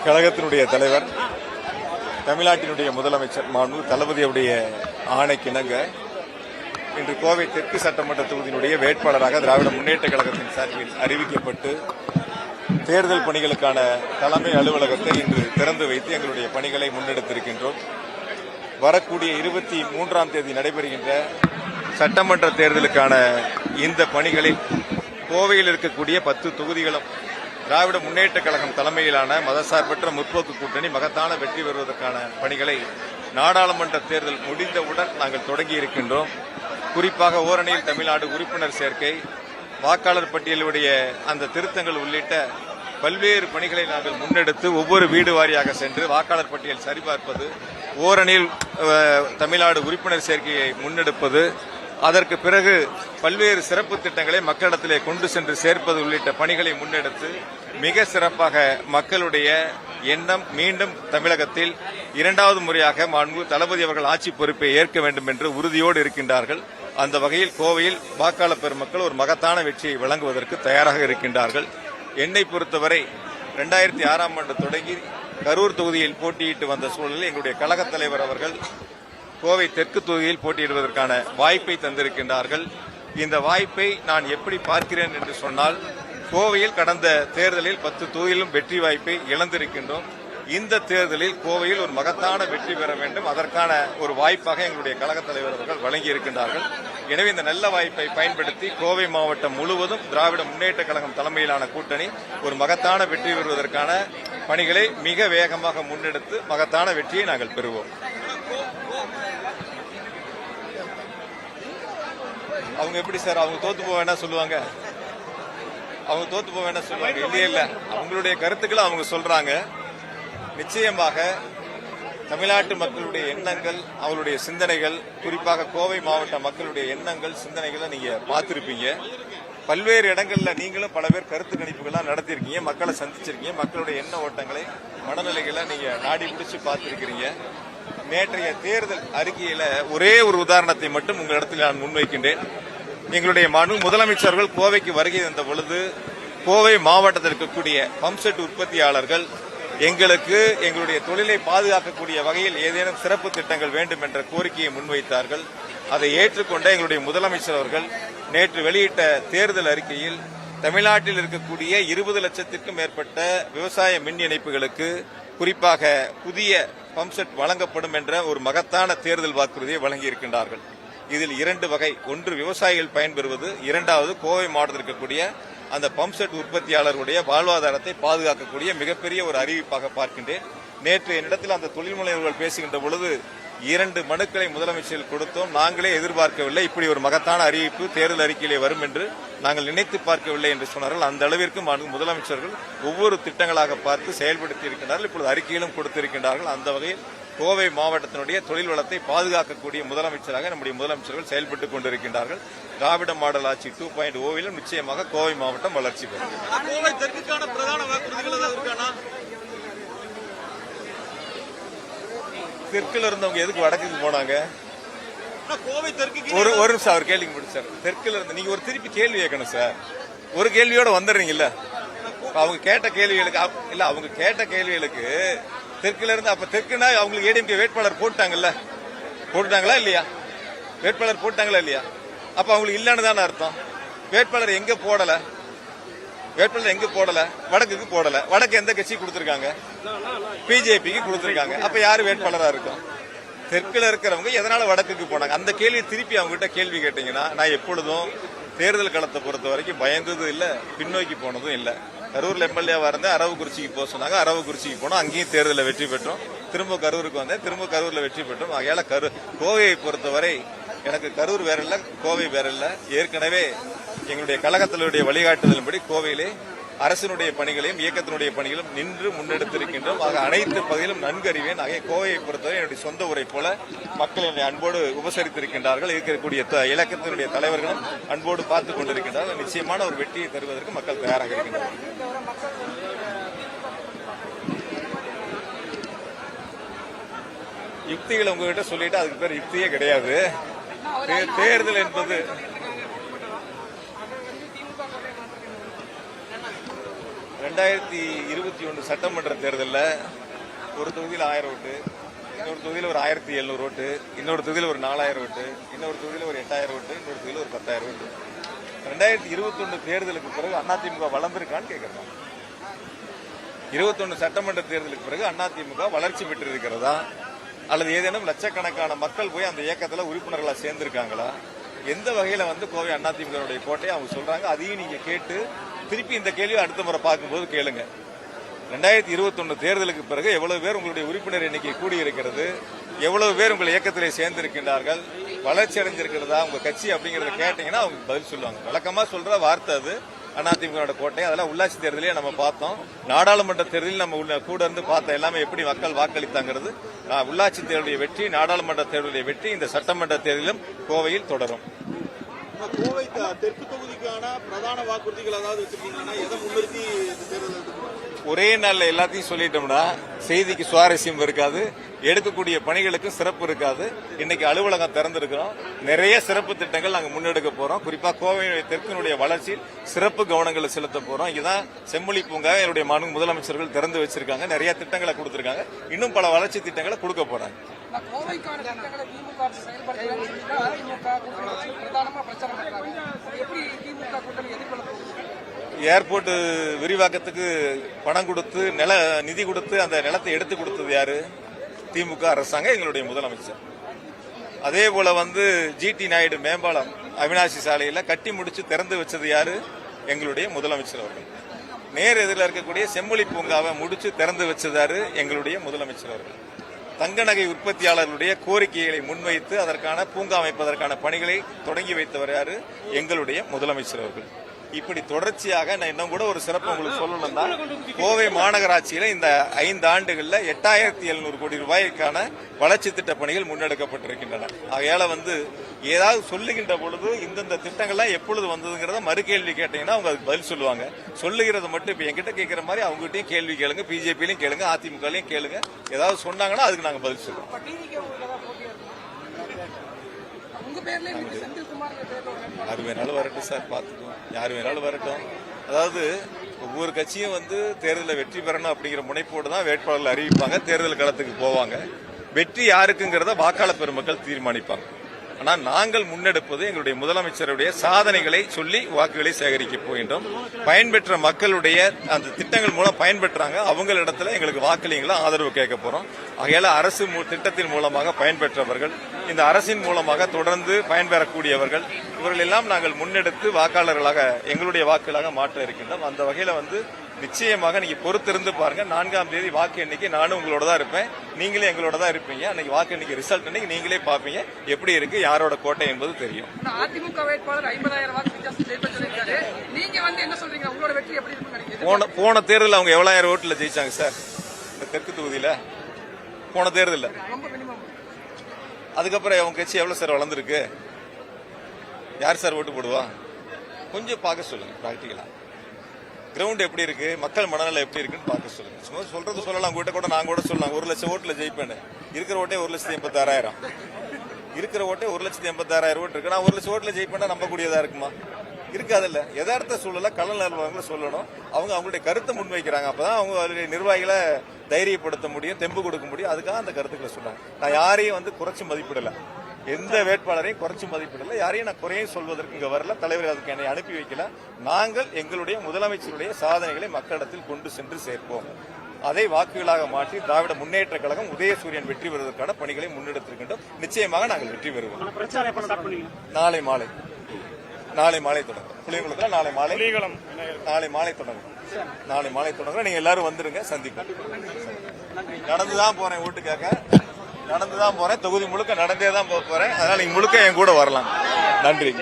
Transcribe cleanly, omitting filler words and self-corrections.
கழகத்தினுடைய தலைவர், தமிழ்நாட்டினுடைய முதலமைச்சர் மாண்பு தளபதியுடைய ஆணைக்கிணங்க இன்று கோவை தெற்கு சட்டமன்ற தொகுதியினுடைய வேட்பாளராக திராவிட முன்னேற்ற கழகத்தின் சார்பில் அறிவிக்கப்பட்டு தேர்தல் பணிகளுக்கான தலைமை அலுவலகத்தை இன்று திறந்து வைத்து எங்களுடைய பணிகளை முன்னெடுத்திருக்கின்றோம். வரக்கூடிய 23ஆம் தேதி நடைபெறுகின்ற சட்டமன்ற தேர்தலுக்கான இந்த பணிகளில் கோவையில் இருக்கக்கூடிய 10 தொகுதிகளும் திராவிட முன்னேற்ற கழகம் தலைமையிலான மதசார்பற்ற முற்போக்கு கூட்டணி மகத்தான வெற்றி பெறுவதற்கான பணிகளை நாடாளுமன்ற தேர்தல் முடிந்தவுடன் நாங்கள் தொடங்கி இருக்கின்றோம். குறிப்பாக ஓரணியில் தமிழ்நாடு உறுப்பினர் சேர்க்கை, வாக்காளர் பட்டியலுடைய அந்த திருத்தங்கள் உள்ளிட்ட பல்வேறு பணிகளை நாங்கள் முன்னெடுத்து ஒவ்வொரு வீடு வாரியாக சென்று வாக்காளர் பட்டியல் சரிபார்ப்பது, ஓரணியில் தமிழ்நாடு உறுப்பினர் சேர்க்கையை முன்னெடுப்பது, அதற்கு பிறகு பல்வேறு சிறப்பு திட்டங்களை மக்களிடத்திலே கொண்டு சென்று சேர்ப்பது உள்ளிட்ட பணிகளை முன்னெடுத்து மிக சிறப்பாக மக்களுடைய எண்ணம் மீண்டும் தமிழகத்தில் 2வது முறையாக மாண்பு தளபதி அவர்கள் ஆட்சி பொறுப்பை ஏற்க வேண்டும் என்று உறுதியோடு இருக்கின்றார்கள். அந்த வகையில் கோவையில் வாக்காளர் பெருமக்கள் ஒரு மகத்தான வெற்றியை வழங்குவதற்கு தயாராக இருக்கின்றார்கள். என்னை பொறுத்தவரை 2006ஆம் ஆண்டு தொடங்கி கரூர் தொகுதியில் போட்டியிட்டு வந்த சூழலில் எங்களுடைய கழகத் தலைவர் அவர்கள் கோவை தெற்கு தொகுதியில் போட்டியிடுவதற்கான வாய்ப்பை தந்திருக்கின்றார்கள். இந்த வாய்ப்பை நான் எப்படி பார்க்கிறேன் என்று சொன்னால், கோவையில் கடந்த தேர்தலில் 10 தொகுதியிலும் வெற்றி வாய்ப்பை இழந்திருக்கின்றோம். இந்த தேர்தலில் கோவையில் ஒரு மகத்தான வெற்றி பெற வேண்டும், அதற்கான ஒரு வாய்ப்பாக எங்களுடைய கழகத் தலைவர் அவர்கள் வழங்கி இருக்கின்றார்கள். எனவே இந்த நல்ல வாய்ப்பை பயன்படுத்தி கோவை மாவட்டம் முழுவதும் திராவிட முன்னேற்ற கழகம் தலைமையிலான கூட்டணி ஒரு மகத்தான வெற்றி பெறுவதற்கான பணிகளை மிக வேகமாக முன்னெடுத்து மகத்தான வெற்றியை நாங்கள் பெறுவோம். அவங்க எப்படி சார், அவங்க தோத்து போக வேண்டாம் சொல்லுவாங்க? அவங்க தோத்து போக வேண்டாம் சொல்லுவாங்க? இல்லையே இல்ல, அவங்களுடைய கருத்துக்களை அவங்க சொல்றாங்க. நிச்சயமாக தமிழ்நாட்டு மக்களுடைய எண்ணங்கள், அவருடைய சிந்தனைகள், குறிப்பாக கோவை மாவட்ட மக்களுடைய எண்ணங்கள், சிந்தனைகளை நீங்க பார்த்திருப்பீங்க. பல்வேறு இடங்கள்ல நீங்களும் பல பேர் கருத்து கணிப்புகள்லாம் நடத்திருக்கீங்க, மக்களை சந்திச்சிருக்கீங்க, மக்களுடைய எண்ண ஓட்டங்களை, மனநிலைகளை நீங்க நாடி பிடிச்சு பார்த்திருக்கிறீங்க. நேற்றைய தேர்தல் அறிக்கையில ஒரே ஒரு உதாரணத்தை மட்டும் உங்களிடத்தில் நான் முன்வைக்கின்றேன். எங்களுடைய முதலமைச்சர்கள் கோவைக்கு வருகை தந்த பொழுது கோவை மாவட்டத்தில் இருக்கக்கூடிய பம்ப்செட் உற்பத்தியாளர்கள் எங்களுக்கு எங்களுடைய தொழிலை பாதுகாக்கக்கூடிய வகையில் ஏதேனும் சிறப்பு திட்டங்கள் வேண்டும் என்ற கோரிக்கையை முன்வைத்தார்கள். அதை ஏற்றுக்கொண்ட எங்களுடைய முதலமைச்சர் அவர்கள் நேற்று வெளியிட்ட தேர்தல் அறிக்கையில் தமிழ்நாட்டில் இருக்கக்கூடிய 20 லட்சத்திற்கும் மேற்பட்ட விவசாய மின் இணைப்புகளுக்கு குறிப்பாக புதிய பம்ப்செட் வழங்கப்படும் என்ற ஒரு மகத்தான தேர்தல் வாக்குறுதியை வழங்கியிருக்கின்றார்கள். இதில் 2 வகை, ஒன்று விவசாயிகள் பயன்பெறுவது, 2வது கோவை மாவட்டத்தில் இருக்கக்கூடிய அந்த பம்ப்செட் உற்பத்தியாளர்களுடைய வாழ்வாதாரத்தை பாதுகாக்கக்கூடிய மிகப்பெரிய ஒரு அறிவிப்பாக பார்க்கின்றேன். நேற்று என்னிடத்தில் அந்த தொழில் முனைவர்கள் பேசுகின்ற பொழுது 2 மனுக்களை முதலமைச்சர் கொடுத்தோம். நாங்களே எதிர்பார்க்கவில்லை, இப்படி ஒரு மகத்தான அறிவிப்பு தேர்தல் அறிக்கையிலே வரும் என்று நாங்கள் நினைத்து பார்க்கவில்லை என்று சொன்னார்கள். அந்த அளவிற்கு முதலமைச்சர்கள் ஒவ்வொரு திட்டங்களாக பார்த்து செயல்படுத்தி இருக்கின்றார்கள். இப்பொழுது அறிக்கையிலும் கொடுத்திருக்கின்றார்கள். அந்த வகையில் கோவை மாவட்டத்தினுடைய தொழில் வளத்தை பாதுகாக்கக்கூடிய முதலமைச்சராக நம்முடைய முதலமைச்சர்கள் செயல்பட்டுக் கொண்டிருக்கின்றார்கள். திராவிட மாடல் ஆட்சி 2.0 நிச்சயமாக கோவை மாவட்டம் வளர்ச்சி பெறும். கோவை தெற்குக்கான பிரதான வாக்குறுதிகள் தெற்குல இருந்தவங்க எதுக்கு வடக்குக்கு போனாங்க? கோவை தெற்கு ஒரு நிமிஷம் அவர் கேள்வி முடிச்சார். தெற்குல இருந்து நீங்க ஒரு திருப்பி கேள்வி கேட்கணும் சார். ஒரு கேள்வியோட வந்துடுறீங்கல்ல, அவங்க கேட்ட கேள்விகளுக்கு இல்ல, அவங்க கேட்ட கேள்விகளுக்கு தெற்குல இருந்து, அப்ப தெற்குனா அவங்களுக்கு ஏடிஎம்கே வேட்பாளர் போட்டுட்டாங்களா இல்லையா? வேட்பாளர் போட்டாங்களா இல்லையா? அப்ப அவங்களுக்கு இல்லன்னு தானே அர்த்தம். வேட்பாளர் எங்க போடல, வடக்குக்கு போடல. வடக்கு எந்த கட்சி கொடுத்திருக்காங்க? பிஜேபிக்கு கொடுத்திருக்காங்க. அப்ப யாரு வேட்பாளரா இருக்கும்? தெற்குல இருக்கிறவங்க எதனால வடக்குக்கு போனாங்க? அந்த கேள்வி திருப்பி அவங்க கிட்ட கேள்வி கேட்டீங்கன்னா, நான் எப்பொழுதும் தேர்தல் களத்தை பொறுத்த வரைக்கும் பயந்ததும் இல்ல, பின்னோக்கி போனதும் இல்ல. கரூர்ல எம்எல்ஏவா இருந்தேன், அரவக்குறிச்சிக்கு போக சொன்னாங்க, அரவக்குறிச்சிக்கு போனோம், அங்கேயும் தேர்தலில் வெற்றி பெற்றோம். திரும்ப கரூருக்கு வந்தேன், திரும்ப கரூர்ல வெற்றி பெற்றோம். ஆகையால கோவையை பொறுத்தவரை எனக்கு கரூர் வேற இல்ல, கோவை வேற இல்ல. ஏற்கனவே எங்களுடைய கழகத்தினுடைய வழிகாட்டுதலின்படி கோவையிலே அரசினுடைய பணிகளையும் இயக்கத்தினுடைய பணிகளும் நின்று முன்னெடுத்திருக்கின்றோம். ஆக அனைத்து பகுதியிலும் நன்கு அறிவேன். ஆகிய கோவையை பொறுத்தவரை என்னுடைய சொந்த ஊரை போல மக்கள் என்னை அன்போடு உபசரித்திருக்கின்றார்கள். இருக்கக்கூடிய இலக்கத்தினுடைய தலைவர்களும் அன்போடு பார்த்துக் கொண்டிருக்கின்றார்கள். நிச்சயமான ஒரு வெற்றியை தருவதற்கு மக்கள் தயாராக இருக்கின்றனர். யுக்திகள் உங்ககிட்ட சொல்லிட்டு அதுக்கு பேர் யுக்தியே கிடையாது. தேர்தல் என்பது 2021 சட்டமன்ற தேர்தலில் ஒரு தொகுதியில் 1000 ஓட்டு, இன்னொரு தொகுதியில் ஒரு 1700 ஓட்டு, இன்னொரு தொகுதியில் ஒரு 4000 ஓட்டு, இன்னொரு தொகுதியில் ஒரு 8000 ஓட்டு, இன்னொரு தொகுதியில் ஒரு 10000 ஓட்டு. 2021 தேர்தலுக்கு பிறகு அதிமுக வளர்ந்திருக்கான்னு கேட்கறாங்க. 21 சட்டமன்ற தேர்தலுக்கு பிறகு அதிமுக வளர்ச்சி பெற்றிருக்கிறதா அல்லது ஏதேனும் லட்சக்கணக்கான மக்கள் போய் அந்த இயக்கத்தில் உறுப்பினர்களா சேர்ந்திருக்காங்களா? எந்த வகையில கோவை அதிமுக கோட்டையை அவங்க சொல்றாங்க. அதையும் நீங்க கேட்டு திருப்பி இந்த கேள்வியை அடுத்த முறை பார்க்கும்போது கேளுங்க. 2021 தேர்தலுக்கு பிறகு எவ்வளவு பேர் உங்களுடைய உறுப்பினர் எண்ணிக்கை கூடியிருக்கிறது, எவ்வளவு பேர் உங்கள் இயக்கத்திலே சேர்ந்திருக்கின்றார்கள், வளர்ச்சி அடைஞ்சிருக்கிறதா உங்க கட்சி அப்படிங்கறத கேட்டீங்கன்னா அவங்க பதில் சொல்லுவாங்க. வழக்கமா சொல்ற வார்த்தை அது அதிமுக கோட்டை. அதெல்லாம் உள்ளாட்சி தேர்தலே நம்ம பார்த்தோம். நாடாளுமன்ற தேர்தலில் நம்ம கூட இருந்து பார்த்த எல்லாமே எப்படி மக்கள் வாக்களித்தாங்கிறது. உள்ளாட்சி தேர்தலுடைய வெற்றி, நாடாளுமன்ற தேர்தலுடைய வெற்றி இந்த சட்டமன்ற தேர்தலிலும் கோவையில் தொடரும். கோவை தெற்கு தொகுதிக்கான பிரதான வாக்குறுதிகள் ஏதாவது வச்சிருக்கீங்கன்னா எதை முன்னிறுத்தி இந்த தேர்தல்? ஒரே நாள்ல எல்லாத்தையும் சொல்லிட்டோம்னா செய்திக்கு சுவாரஸ்யம் இருக்காது, எடுக்கக்கூடிய பணிகளுக்கும் சிறப்பு இருக்காது. இன்னைக்கு அலுவலகம் திறந்திருக்கிறோம், நிறைய சிறப்பு திட்டங்கள் நாங்க முன்னெடுக்க போறோம். குறிப்பா கோவை தெற்கினுடைய வளர்ச்சியில் சிறப்பு கவனங்களை செலுத்த போறோம். இதுதான் செம்மொழி பூங்கா என்னுடைய மாநில முதலமைச்சர்கள் திறந்து வச்சிருக்காங்க, நிறைய திட்டங்களை கொடுத்திருக்காங்க, இன்னும் பல வளர்ச்சி திட்டங்களை கொடுக்க போறாங்க. கோவைக்கான திட்டங்களை திமுக பிரதானமா பிரச்சாரம் பண்றாங்க. எப்படி திமுக கூட்டணி எதிர்கொள்ள போகுது? ஏர்போர்ட் விரிவாக்கத்துக்கு பணம் கொடுத்து நிதி கொடுத்து அந்த நிலத்தை எடுத்து கொடுத்தது யாரு? திமுக அரசாங்கம், எங்களுடைய முதலமைச்சர். அதே போல ஜிடி நாயுடு மேம்பாலம் அவினாசி சாலையில கட்டி முடிச்சு திறந்து வச்சது யாரு? எங்களுடைய முதலமைச்சர் அவர்கள். நேர் எதிரில் இருக்கக்கூடிய செம்மொழி பூங்காவை முடிச்சு திறந்து வச்சது யாரு? எங்களுடைய முதலமைச்சர் அவர்கள். தங்க நகை உற்பத்தியாளர்களுடைய கோரிக்கைகளை முன்வைத்து அதற்கான பூங்கா அமைப்பதற்கான பணிகளை தொடங்கி வைத்தவர் யாரு? எங்களுடைய முதலமைச்சர் அவர்கள். இப்படி தொடர்ச்சியாக நான் இன்னும் கூட ஒரு சிறப்பு உங்களுக்கு சொல்லணும்னா, கோவை மாநகராட்சியில இந்த 5 ஆண்டுகள்ல 8700 கோடி ரூபாய்க்கான வளர்ச்சி திட்ட பணிகள் முன்னெடுக்கப்பட்டிருக்கின்றன. ஆகையால ஏதாவது சொல்லுகின்ற பொழுது இந்தந்த திட்டங்கள்லாம் எப்பொழுது வந்ததுங்கிறத மறுகேள்வி கேட்டீங்கன்னா அவங்க அதுக்கு பதில் சொல்லுவாங்க. சொல்லுகிறது மட்டும் இப்ப என்கிட்ட கேட்கிற மாதிரி அவங்ககிட்டயும் கேள்வி கேளுங்க, பிஜேபியிலையும் கேளுங்க, அதிமுகலையும் கேளுங்க. ஏதாவது சொன்னாங்கன்னா அதுக்கு நாங்க பதில் சொல்லுவோம். யாரு வேணாலும் வரட்டும் சார், பார்த்துக்குவோம். யாரு வேணாலும் வரட்டும். அதாவது ஒவ்வொரு கட்சியும் தேர்தலில் வெற்றி பெறணும் அப்படிங்கிற முனைப்போடு தான் வேட்பாளர்கள் அறிவிப்பாங்க, தேர்தல் களத்துக்கு போவாங்க. வெற்றி யாருக்குங்கிறத வாக்காளர் பெருமக்கள் தீர்மானிப்பாங்க. ஆனால் நாங்கள் முன்னெடுப்பது எங்களுடைய முதலமைச்சருடைய சாதனைகளை சொல்லி வாக்குகளை சேகரிக்க போகின்றோம். பயன்பெற்ற மக்களுடைய அந்த திட்டங்கள் மூலம் பயன்பெற்றாங்க, அவங்களிடத்துல எங்களுக்கு வாக்களிங்களா ஆதரவு கேட்க போறோம். ஆகையால அரசு திட்டத்தின் மூலமாக பயன்பெற்றவர்கள், இந்த அரசின் மூலமாக தொடர்ந்து பயன்பெறக்கூடியவர்கள், இவர்கள் எல்லாம் நாங்கள் முன்னெடுத்து வாக்காளர்களாக எங்களுடைய வாக்குகளாக மாற்ற இருக்கின்றோம். அந்த வகையில நிச்சயமாக நீங்க பொறுத்திருந்து பாருங்க. 4ஆம் தேதி வாக்கு எண்ணிக்கை நானும் உங்களோட தான் இருப்பேன், நீங்களே எங்களோட தான் இருப்பீங்க. அன்னைக்கு வாக்கு எண்ணிக்கை ரிசல்ட் அன்னைக்கு நீங்களே பாப்பீங்க எப்படி இருக்கு, யாரோட கோட்டை என்பது தெரியும். அதிமுக வேட்பாளர் 50,000 வாக்கு வித்தியாசம் ஜெயிப்பாரு. நீங்க என்ன சொல்றீங்க, உங்களோட வெற்றி எப்படி இருக்கும்? போன தேர்தல் அவங்க எவ்வளவு ஓட்டுல ஜெயிச்சாங்க சார் இந்த தெற்கு தொகுதியில? போன தேர்தல் அதுக்கப்புறம் அவங்க கட்சி எவ்வளவு சார் வளர்ந்துருக்கு? யார் சார் ஓட்டு போடுவா? கொஞ்சம் பார்க்க சொல்லுங்க. பிராக்டிகலா கிரவுண்ட் எப்படி இருக்கு, மக்கள் மனநிலை எப்படி இருக்குன்னு பார்க்க சொல்லுங்க. சும்மா சொல்றது சொல்லலாம், உங்ககிட்ட கூட நான் கூட சொல்லலாம் 1 லட்சம் ஓட்டுல ஜெயிப்பேன்னு. இருக்கிற ஓட்டே 1,86,000. இருக்கிற ஓட்டே 1,86,000 ஓட்டு இருக்கு. நான் 1 லட்சம் ஓட்டுல ஜெயிப்பேன்னா நம்பக்கூடியதா இருக்குமா? இருக்காதுல்ல. யதார்த்த சூழல கள நிலவரங்களை சொல்லணும். அவங்க அவங்களுடைய கருத்தை முன்வைக்கிறாங்க. அப்பதான் அவங்க நிர்வாகிகளை தைரியப்படுத்த முடியும், தெம்பு கொடுக்க முடியும். அதுக்காக அந்த கருத்துக்களை சொல்றாங்க. நான் யாரையும் குறைச்சு மதிப்பிடல, எந்த வேட்பாளரையும் குறைச்சு மதிப்பிடல, யாரையும் நான் குறையும் சொல்வதற்கு இங்க வரல. தலைவர் அதுக்கு என்னை அனுப்பி வைக்கல. நாங்கள் எங்களுடைய முதலமைச்சருடைய சாதனைகளை மக்களிடத்தில் கொண்டு சென்று சேர்ப்போம். அதை வாக்குகளாக மாற்றி திராவிட முன்னேற்ற கழகம் உதயசூரியன் வெற்றி பெறுவதற்கான பணிகளை முன்னெடுத்திருக்கின்றோம். நிச்சயமாக நாங்கள் வெற்றி பெறுவோம். நாளை மாலை தொடங்கும். புளியங்குளத்தில் நாளை மாலை தொடங்கும். நாளை மாலை தொடங்க. நீங்க எல்லாரும் வந்துருங்க, சந்திப்போம். நடந்துதான் போறேன், ஓட்டு கேட்க நடந்துதான் போறேன். தொகுதி முழுக்க நடந்தே தான் போறேன். அதனால நீங்க முழுக்க என் கூட வரலாம். நன்றி.